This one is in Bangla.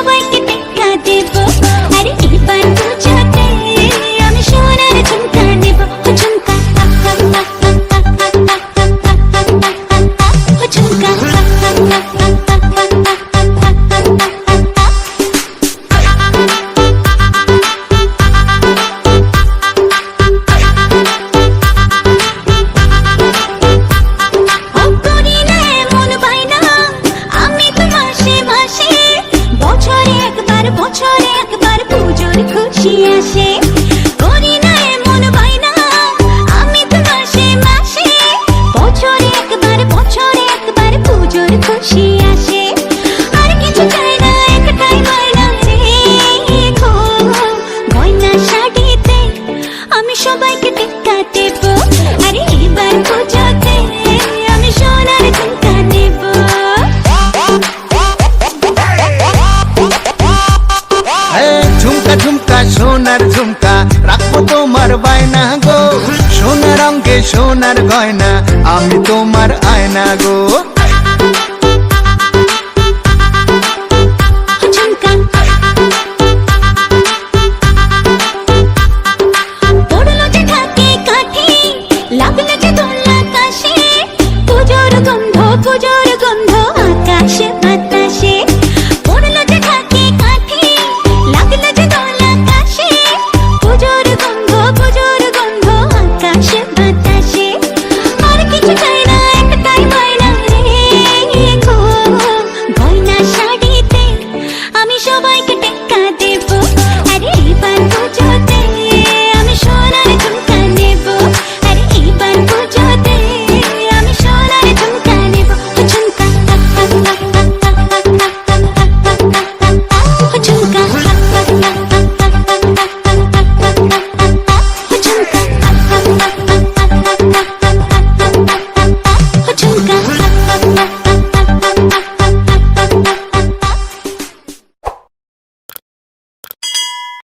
সবাইকে টেক্কা দেব। আরে এবার পুজোতে আমি সোনার ঝুমকা নেব। ঝুমকা বছরে একবার পুজোর খুশি আসে। করি না এমন বাইনা আমি তো মাসে মাসে, বছরে একবার পুজোর খুশি আসে। আর কিছু চাই না, একটাই গয়না রেখো। গয়না শাড়িতে আমি সবাইকে টেক্কা দেব। আরে এবার পুজোতে আমি সোনার ঝুমকা নেব। ঝুমকা ঝুমকা সোনার ঝুমকা রাখবো তোমার বায়না গো। সোনার অঙ্গে সোনার গয়না আমি তোমার আয়না গো। পড়লো যে ঢাকে কাঠি, লাগলো যে দোলা কাশে, পুজোর গন্ধ আকাশ বাতাসে। পড়লো যে ঢাকে কাঠি, লাগলো যে দোলা কাশে, পুজোর গন্ধ আকাশ বাতাসে। আর কিছু চাই না, একটাই গয়না রেখো।